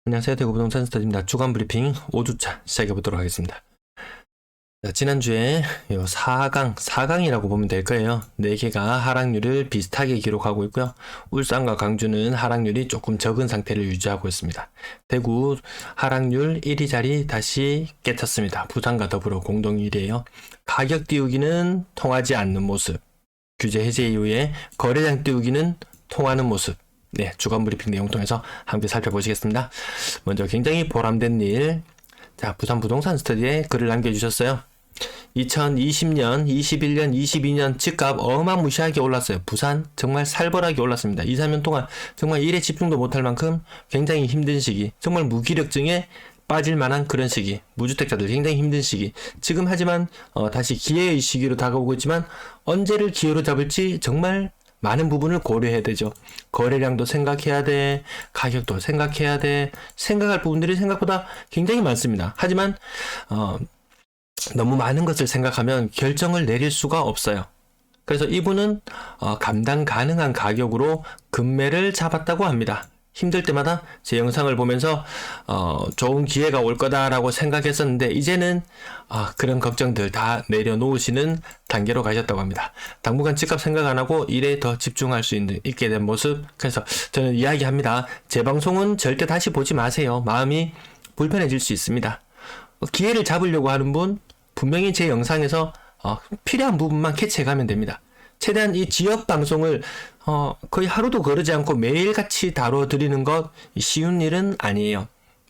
안녕하세요. 대구부동산 스터디입니다. 주간 브리핑 5주차 시작해 보도록 하겠습니다. 자, 지난주에 요 4강이라고 보면 될 거예요. 4개가 하락률을 비슷하게 기록하고 있고요. 울산과 강주는 하락률이 조금 적은 상태를 유지하고 있습니다. 대구 하락률 1위 자리 다시 깨쳤습니다. 부산과 더불어 공동 1위예요. 가격 띄우기는 통하지 않는 모습. 규제 해제 이후에 거래량 띄우기는 통하는 모습. 네, 주간 브리핑 내용 통해서 함께 살펴보시겠습니다. 먼저 굉장히 보람된 일. 자, 부산 부동산 스터디에 글을 남겨주셨어요. 2020년, 21년, 22년 집값 어마무시하게 올랐어요. 부산 정말 살벌하게 올랐습니다. 2, 3년 동안 정말 일에 집중도 못할 만큼 굉장히 힘든 시기, 정말 무기력증에 빠질 만한 그런 시기, 무주택자들 굉장히 힘든 시기. 지금 하지만 다시 기회의 시기로 다가오고 있지만 언제를 기회로 잡을지 정말 많은 부분을 고려해야 되죠. 거래량도 생각해야 돼, 가격도 생각해야 돼, 생각할 부분들이 생각보다 굉장히 많습니다. 하지만 너무 많은 것을 생각하면 결정을 내릴 수가 없어요. 그래서 이분은 감당 가능한 가격으로 금매를 잡았다고 합니다. 힘들 때마다 제 영상을 보면서 좋은 기회가 올 거다라고 생각했었는데 이제는 그런 걱정들 다 내려놓으시는 단계로 가셨다고 합니다. 당분간 집값 생각 안 하고 일에 더 집중할 수 있게 된 모습. 그래서 저는 이야기합니다. 제 방송은 절대 다시 보지 마세요. 마음이 불편해질 수 있습니다. 기회를 잡으려고 하는 분 분명히 제 영상에서 필요한 부분만 캐치해가면 됩니다. 최대한 이 지역 방송을 거의 하루도 거르지 않고 매일같이 다뤄드리는 것 쉬운 일은 아니에요.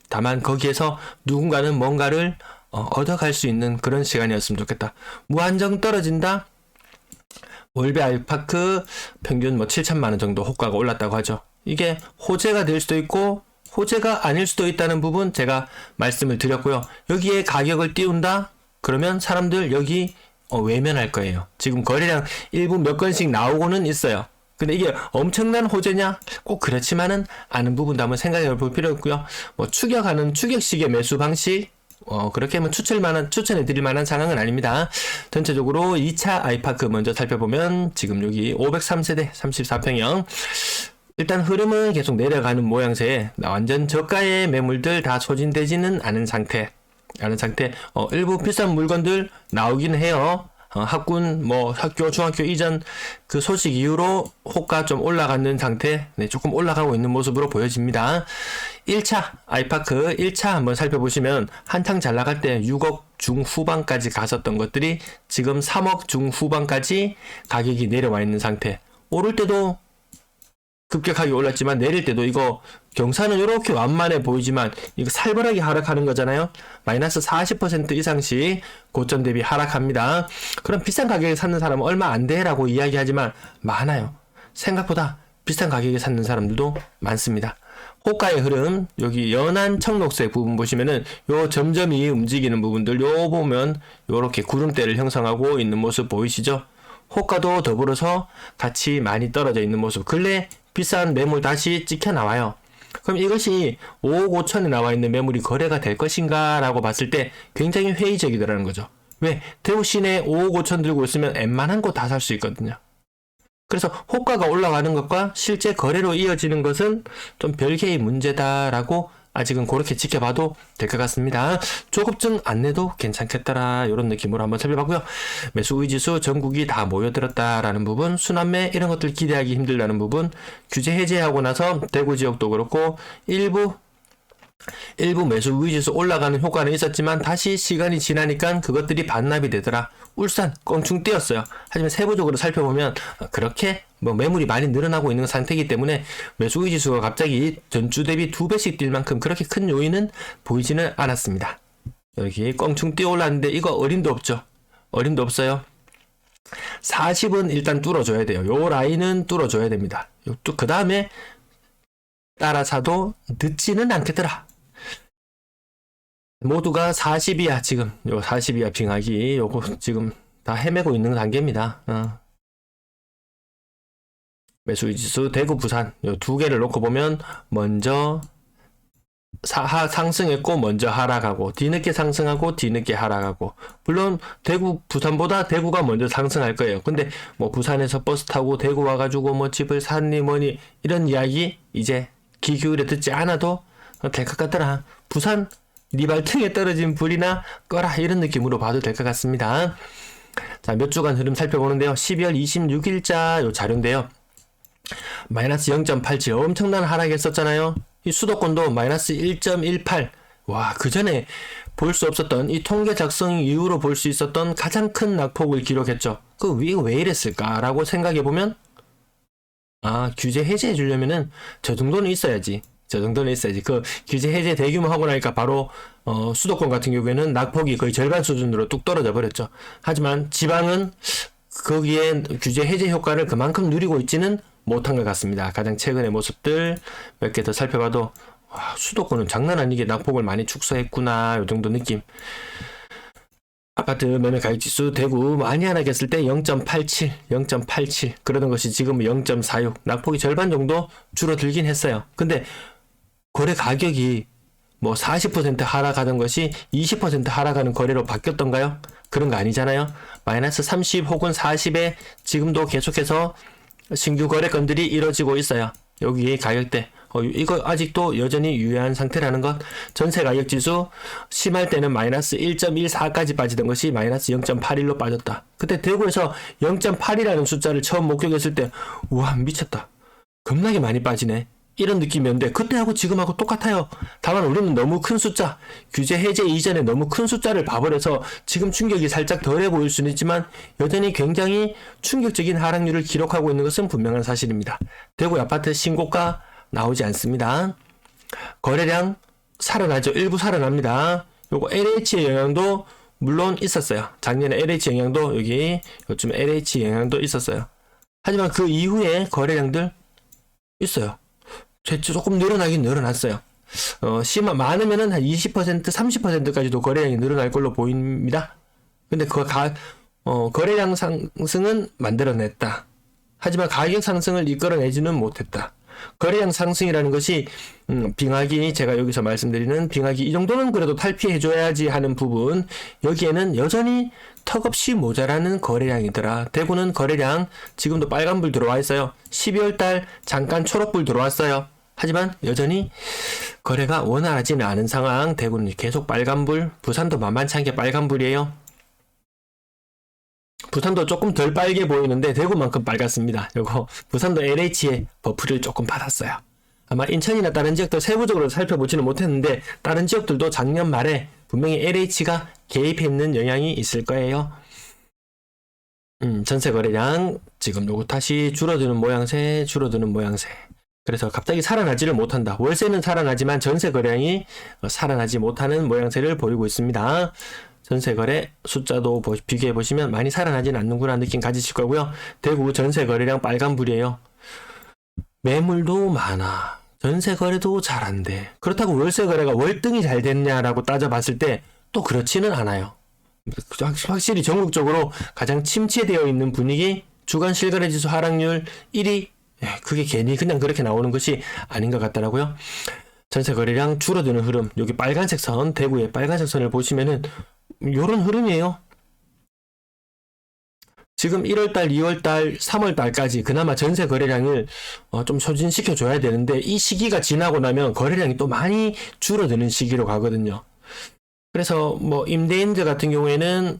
다만 거기에서 누군가는 뭔가를 얻어갈 수 있는 그런 시간이었으면 좋겠다. 무한정 떨어진다. 월배 아이파크 평균 7천만원 정도 호가가 올랐다고 하죠. 이게 호재가 될 수도 있고 호재가 아닐 수도 있다는 부분 제가 말씀을 드렸고요. 여기에 가격을 띄운다? 그러면 사람들 여기 외면할 거예요. 지금 거래량 일부 몇 건씩 나오고는 있어요. 근데 이게 엄청난 호재냐? 꼭 그렇지만은 않은 부분도 한번 생각해 볼 필요 있고요. 뭐 추격하는 추격식의 매수 방식 그렇게 하면 추천해 드릴 만한 상황은 아닙니다. 전체적으로 2차 아이파크 먼저 살펴보면 지금 여기 503세대 34평형 일단 흐름은 계속 내려가는 모양새에 완전 저가의 매물들 다 소진되지는 않은 상태. 일부 비싼 물건들 나오긴 해요. 학군, 학교, 중학교 이전 그 소식 이후로 호가 좀 올라가는 상태, 조금 올라가고 있는 모습으로 보여집니다. 1차, 아이파크 1차 한번 살펴보시면 한창 잘 나갈 때 6억 중후반까지 갔었던 것들이 지금 3억 중후반까지 가격이 내려와 있는 상태. 오를 때도 급격하게 올랐지만 내릴 때도 이거 경사는 이렇게 완만해 보이지만 이거 살벌하게 하락하는 거잖아요. 마이너스 40% 이상씩 고점 대비 하락합니다. 그럼 비싼 가격에 샀는 사람은 얼마 안 돼라고 이야기하지만 많아요. 생각보다 비싼 가격에 샀는 사람들도 많습니다. 호가의 흐름 여기 연한 청록색 부분 보시면은 요 점점이 움직이는 부분들 요 보면 요렇게 구름대를 형성하고 있는 모습 보이시죠? 호가도 더불어서 같이 많이 떨어져 있는 모습. 근래 비싼 매물 다시 찍혀 나와요. 그럼 이것이 5억 5천에 나와 있는 매물이 거래가 될 것인가 라고 봤을 때 굉장히 회의적이더라는 거죠. 왜? 대구 시내 5억 5천 들고 있으면 웬만한 거 다 살 수 있거든요. 그래서 호가가 올라가는 것과 실제 거래로 이어지는 것은 좀 별개의 문제다라고 아직은 그렇게 지켜봐도 될 것 같습니다. 조급증 안 내도 괜찮겠더라 이런 느낌으로 한번 살펴봤고요. 매수 의지수 전국이 다 모여들었다라는 부분, 순환매 이런 것들 기대하기 힘들다는 부분, 규제 해제하고 나서 대구 지역도 그렇고 일부 매수 의지수 올라가는 효과는 있었지만 다시 시간이 지나니까 그것들이 반납이 되더라. 울산 껑충 뛰었어요. 하지만 세부적으로 살펴보면 그렇게 매물이 많이 늘어나고 있는 상태이기 때문에 매수 의지수가 갑자기 전주 대비 2배씩 뛸 만큼 그렇게 큰 요인은 보이지는 않았습니다. 여기 껑충 뛰어 올랐는데 이거 어림도 없죠. 어림도 없어요. 40은 일단 뚫어줘야 돼요. 요 라인은 뚫어줘야 됩니다. 또 그 다음에 따라사도 늦지는 않겠더라. 모두가 40이야 지금 요 40이야 빙하기 요거 지금 다 헤매고 있는 단계입니다. 매수지수 대구 부산 요 두 개를 놓고 보면 먼저 상승했고 먼저 하락하고 뒤늦게 상승하고 뒤늦게 하락하고 물론 대구 부산보다 대구가 먼저 상승할 거예요. 근데 부산에서 버스 타고 대구 와가지고 집을 샀니 뭐니 이런 이야기 이제 귀 기울여 듣지 않아도 될 것 같더라. 부산 네 발등에 떨어진 불이나 꺼라, 이런 느낌으로 봐도 될 것 같습니다. 자, 몇 주간 흐름 살펴보는데요. 12월 26일자 요 자료인데요. 마이너스 0.87 엄청난 하락했었잖아요. 이 수도권도 마이너스 1.18. 와, 그 전에 볼 수 없었던, 이 통계 작성 이후로 볼 수 있었던 가장 큰 낙폭을 기록했죠. 이거 왜 이랬을까라고 생각해보면, 규제 해제해 주려면은 저 정도는 있어야지. 그 규제 해제 대규모 하고 나니까 바로 수도권 같은 경우에는 낙폭이 거의 절반 수준으로 뚝 떨어져 버렸죠. 하지만 지방은 거기에 규제 해제 효과를 그만큼 누리고 있지는 못한 것 같습니다. 가장 최근의 모습들 몇 개 더 살펴봐도, 와, 수도권은 장난 아니게 낙폭을 많이 축소했구나, 요 정도 느낌. 아파트 매매 가격 지수 대구 많이 하락했을 때 0.87 그러던 것이 지금 0.46, 낙폭이 절반 정도 줄어들긴 했어요. 근데 거래 가격이 뭐 40% 하락하던 것이 20% 하락하는 거래로 바뀌었던가요? 그런 거 아니잖아요. 마이너스 30 혹은 40에 지금도 계속해서 신규 거래 건들이 이뤄지고 있어요. 여기 가격대 이거 아직도 여전히 유효한 상태라는 것. 전세 가격 지수 심할 때는 마이너스 1.14까지 빠지던 것이 마이너스 0.81로 빠졌다. 그때 대구에서 0.8이라는 숫자를 처음 목격했을 때, 우와, 미쳤다, 겁나게 많이 빠지네, 이런 느낌이었는데 그때하고 지금하고 똑같아요. 다만 우리는 너무 큰 숫자, 규제 해제 이전에 너무 큰 숫자를 봐버려서 지금 충격이 살짝 덜해 보일 수는 있지만 여전히 굉장히 충격적인 하락률을 기록하고 있는 것은 분명한 사실입니다. 대구 아파트 신고가 나오지 않습니다. 거래량 살아나죠. 일부 살아납니다. 요거 LH의 영향도 물론 있었어요. 작년에 LH 영향도 요즘 LH 영향도 있었어요. 하지만 그 이후에 거래량들 있어요. 조금 늘어나긴 늘어났어요. 많으면은 한 20%, 30%까지도 거래량이 늘어날 걸로 보입니다. 근데 거래량 상승은 만들어냈다. 하지만 가격 상승을 이끌어내지는 못했다. 거래량 상승이라는 것이 빙하기, 제가 여기서 말씀드리는 빙하기 이 정도는 그래도 탈피해줘야지 하는 부분, 여기에는 여전히 턱없이 모자라는 거래량이더라. 대구는 거래량 지금도 빨간불 들어와 있어요. 12월달 잠깐 초록불 들어왔어요. 하지만 여전히 거래가 원활하지는 않은 상황. 대구는 계속 빨간불, 부산도 만만치 않게 빨간불이에요. 부산도 조금 덜 빨개 보이는데 대구만큼 빨갛습니다. 요거 부산도 LH의 버프를 조금 받았어요. 아마 인천이나 다른 지역들 세부적으로 살펴보지는 못했는데 다른 지역들도 작년 말에 분명히 LH가 개입했는 영향이 있을 거예요. 전세 거래량 지금 요거 다시 줄어드는 모양새. 그래서 갑자기 살아나지를 못한다. 월세는 살아나지만 전세 거래량이 살아나지 못하는 모양새를 보이고 있습니다. 전세 거래 숫자도 비교해 보시면 많이 살아나지는 않는구나 느낌 가지실 거고요. 대구 전세 거래량 빨간불이에요. 매물도 많아. 전세 거래도 잘 안 돼. 그렇다고 월세 거래가 월등히 잘 됐냐라고 따져봤을 때 또 그렇지는 않아요. 확실히 전국적으로 가장 침체되어 있는 분위기, 주간 실거래 지수 하락률 1위, 그게 괜히 그냥 그렇게 나오는 것이 아닌 것 같더라고요. 전세 거래량 줄어드는 흐름, 여기 빨간색 선, 대구의 빨간색 선을 보시면은 요런 흐름이에요. 지금 1월달, 2월달, 3월달까지 그나마 전세 거래량을 좀 소진시켜 줘야 되는데 이 시기가 지나고 나면 거래량이 또 많이 줄어드는 시기로 가거든요. 그래서 뭐 임대인들 같은 경우에는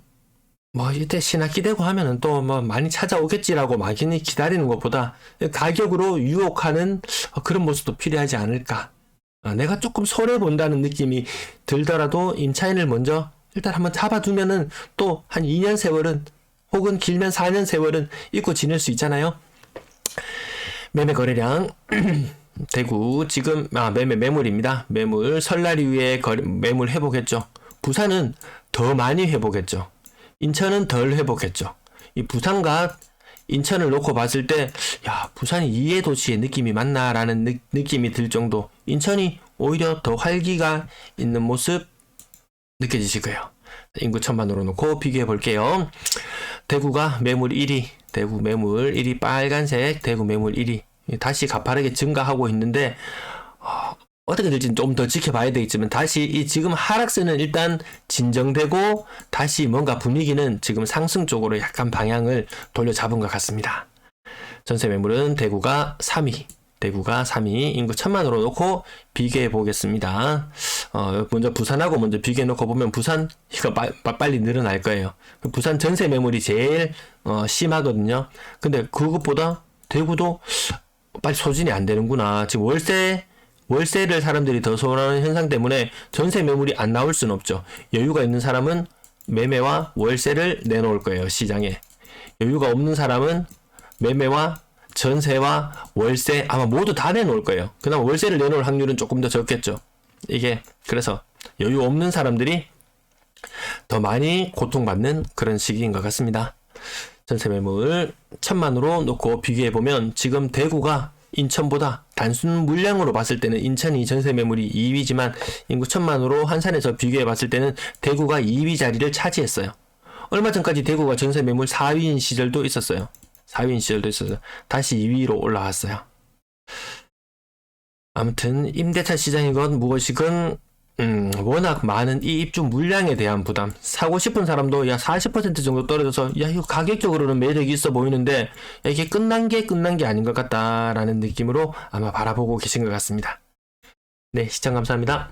뭐 이때 신학기 되고 하면은 또 뭐 많이 찾아오겠지라고 막연히 기다리는 것보다 가격으로 유혹하는 그런 모습도 필요하지 않을까. 내가 조금 손해 본다는 느낌이 들더라도 임차인을 먼저 일단 한번 잡아두면은 또 한 2년 세월은 혹은 길면 4년 세월은 잊고 지낼 수 있잖아요. 매매 거래량 대구 지금 매물입니다. 매물 설날 이후에 매물 회복했죠. 부산은 더 많이 회복했죠. 인천은 덜 회복했죠. 이 부산과 인천을 놓고 봤을 때 부산이 2의 도시의 느낌이 맞나라는 느낌이 들 정도. 인천이 오히려 더 활기가 있는 모습 느껴지실 거예요. 인구 천만으로 놓고 비교해 볼게요. 대구가 매물 1위, 대구 매물 1위 빨간색, 대구 매물 1위 다시 가파르게 증가하고 있는데 어떻게 될지는 좀 더 지켜봐야 되겠지만 다시 이 지금 하락세는 일단 진정되고 다시 뭔가 분위기는 지금 상승 쪽으로 약간 방향을 돌려잡은 것 같습니다. 전세 매물은 대구가 3위, 대구가 3위, 인구 1000만으로 놓고 비교해 보겠습니다. 먼저 부산하고 먼저 비교해 놓고 보면 부산 이거 빨리 늘어날 거예요. 부산 전세 매물이 제일 심하거든요. 근데 그것보다 대구도 빨리 소진이 안 되는구나. 지금 월세를 사람들이 더 선호하는 현상 때문에 전세 매물이 안 나올 수는 없죠. 여유가 있는 사람은 매매와 월세를 내놓을 거예요, 시장에. 여유가 없는 사람은 매매와 전세와 월세 아마 모두 다 내놓을 거예요. 그나마 월세를 내놓을 확률은 조금 더 적겠죠. 이게 그래서 여유 없는 사람들이 더 많이 고통받는 그런 시기인 것 같습니다. 전세 매물 1000만으로 놓고 비교해보면 지금 대구가 인천보다 단순 물량으로 봤을 때는 인천이 전세 매물이 2위지만 인구 1000만으로 한산해서 비교해봤을 때는 대구가 2위 자리를 차지했어요. 얼마 전까지 대구가 전세 매물 4위인 시절도 있었어요. 4위인 시절도 있었어요. 다시 2위로 올라왔어요. 아무튼 임대차 시장이건 무엇이건 워낙 많은 이 입주 물량에 대한 부담, 사고 싶은 사람도 야 40% 정도 떨어져서 야 이거 가격적으로는 매력이 있어 보이는데 야, 이게 끝난 게 아닌 것 같다라는 느낌으로 아마 바라보고 계신 것 같습니다. 네, 시청 감사합니다.